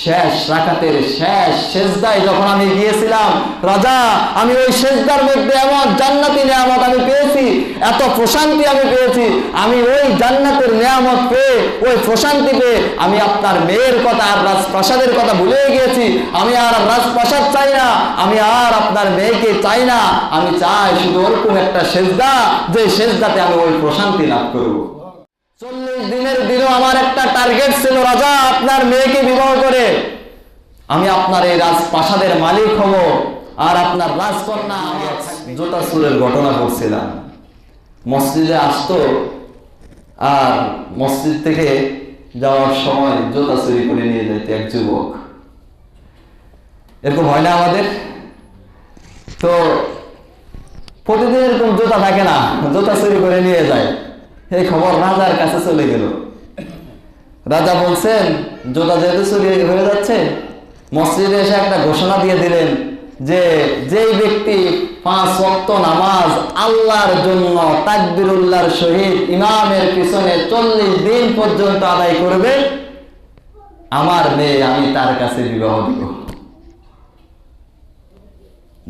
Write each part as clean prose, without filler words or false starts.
শেষ রাকাতের শেষ সেজদায় যখন আমি গিয়েছিলাম, রাজা আমি ওই সেজদার মধ্যে এমন জান্নাতি নিয়ামত আমি পেয়েছি, এত প্রশান্তি আমি পেয়েছি, আমি ওই জান্নাতের নিয়ামত পেয়ে, ওই প্রশান্তি পেয়ে আমি আপনার মেয়ের কথা আর রাজপ্রাসাদের কথা ভুলে গিয়েছি। আমি আর রাজপ্রাসাদ চাই না, আমি আর আপনার মেয়েকে চাই না, আমি চাই শুধু ওরকম একটা সেজদা, যে সেজদাতে আমি ওই প্রশান্তি লাভ করব। 40 দিনের দিনও আমার একটা টার্গেট ছিল, রাজা আপনার মেয়েকে বিবাহ করে আমি আপনার এই রাজপ্রাসাদের মালিক হব, আর আপনার রাজকন্যা। জুতা চুরের ঘটনা করছিলাম, মসজিদে আসতো আর মসজিদ থেকে যাওয়ার সময় জুতা চুরি করে নিয়ে যেত এক যুবক। এরকম হয় না আমাদের? তো প্রতিদিন এরকম জুতা থাকে না, জুতা চুরি করে নিয়ে যায়। এই খবর রাজার কাছে চলে গেল। রাজা বলছেন জুতা যেহেতু চুরি হয়ে যাচ্ছে, মসজিদে এসে একটা ঘোষণা দিয়ে দিলেন যে যেই ব্যক্তি 5 ওয়াক্ত নামাজ আল্লাহর জন্য তাকবীরুল্লাহর সহিত ইমামের পিছনে 40 দিন পর্যন্ত আদায় করবে, আমার মেয়ে আমি তার কাছে বিবাহ দিব।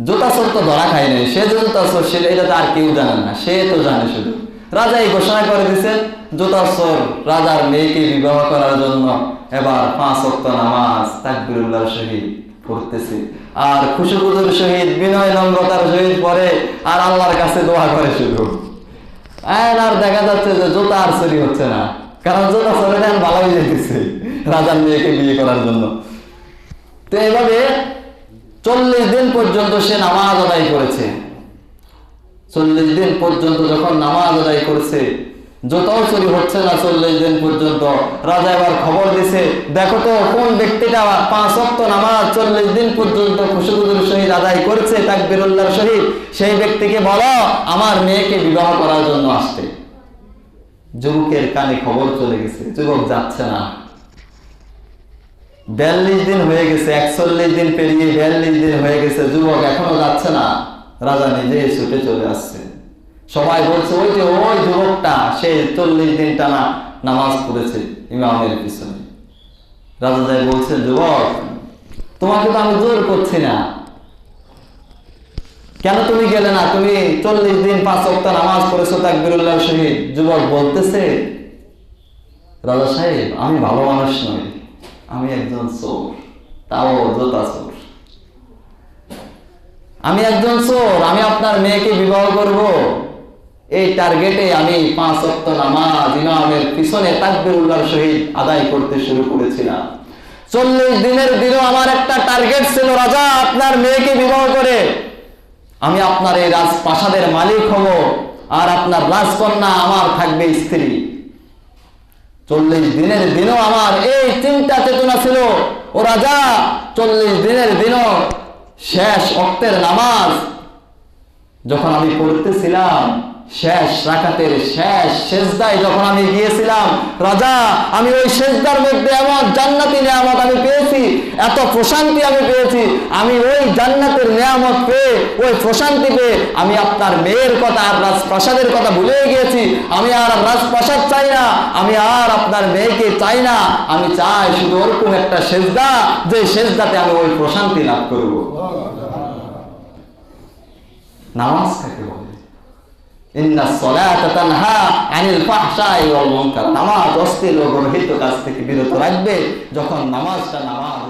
জুতা চোর তো ধরা খায় নাই, সে জুতা চোর সেটা এটা তো আর কেউ জানেন না, সে তো জানে শুধু। রাজা এই ঘোষণা করে দিচ্ছেন জুতা চোর রাজার মেয়েকে বিবাহ করার জন্য এবার 5 ওয়াক্ত নামাজ তাকবীরুল্লাহর সহিত পড়তেছে, আর খুশুখুজুর সহিত বিনয় নম্রতার সহিত পড়ে, আর আল্লাহর কাছে দোয়া করে শুধু। আর দেখা যাচ্ছে যে জুতা আর চুরি হচ্ছে না, কারণ জুতা চোরে দেন ভালো হয়ে যেতেছে রাজার মেয়েকে বিয়ে করার জন্য। তো এইভাবে 40 দিন পর্যন্ত সে নামাজ আদায় করেছে। 40 দিন পর্যন্ত যখন নামাজ আদায় করছে, জুতাও চুরি হচ্ছে না 40 দিন পর্যন্ত। রাজা এবার খবর দিছে, দেখো তো কোন ব্যক্তিটা 5 ওয়াক্ত নামাজ 40 দিন পর্যন্ত খুশুখুজুর সহিত আদায় করছে তাকবীরুল্লাহর সহিত, সেই ব্যক্তিকে বলো আমার মেয়েকে বিবাহ করার জন্য আসতে। যুবকের কানে খবর চলে গেছে, যুবক যাচ্ছে না। 42 দিন হয়ে গেছে, 41 দিন পেরিয়ে 42 দিন হয়ে গেছে, যুবক এখনো যাচ্ছে না। রাজা নিজে ছুটে চলে আসছে। সবাই বলছে ওই যে ওই যুবকটা, সে 40 দিন টানা নামাজ পড়েছে ইমামের পিছনে। রাজা যাই বলছে, যুবক তোমাকে তো আমি জোর করছি না, কেন তুমি গেলে না? তুমি 40 দিন 5 ওয়াক্ত নামাজ পড়েছো তাকবীরুল্লাহর সহিত। যুবক বলতেছে, রাজা সাহেব আমি ভালো মানুষ নই, আমি একজন চোর, তাও জুতা চোর। আমি একজন চোর, আমি আপনার মেয়েকে বিবাহ করব এই টার্গেটে আমি 5 ওয়াক্ত নামাজ ইমামের পিছনে তাকবীরুল্লাহর সহিত আদায় করতে শুরু করেছিলাম। 40 দিনের দিনও আমার একটা টার্গেট ছিল, রাজা আপনার মেয়েকে বিবাহ করে আমি আপনার এই রাজপ্রাসাদের মালিক হব, আর আপনার রাজকন্যা আমার থাকবে স্ত্রী। 40 দিনের দিনও আমার এই চিন্তা চেতনা ছিল। ও রাজা 40 দিনের দিনও শেষ ওয়াক্তের নামাজ যখন আমি পড়তেছিলাম, শেষ রাকাতের শেষ সেজদায় যখন আমি গিয়েছিলাম, রাজা আমি ওই সেজদার মধ্যে এমন জান্নাতি নিয়ামত আমি পেয়েছি, এত প্রশান্তি আমি পেয়েছি, আমি ওই জান্নাতের নিয়ামত পেয়ে, ওই প্রশান্তি পেয়ে আমি আপনার মেয়ের কথা আর রাজপ্রাসাদের কথা ভুলে গিয়েছি। আমি আর রাজপ্রাসাদ চাই না, আমি আর আপনার মেয়েকে চাই না, আমি চাই শুধু ওরকম একটা সেজদা, যে সেজদাতে আমি ওই প্রশান্তি লাভ করব। নামাজ কাকে বলে? ইন্নাস সালাতা তানহা আনিল ফাহশাই ওয়াল মুনকার। নামাজ অশ্লীল ও গর্হিত কাজ থেকে বিরত রাখবে। যখন নামাজটা নামাজ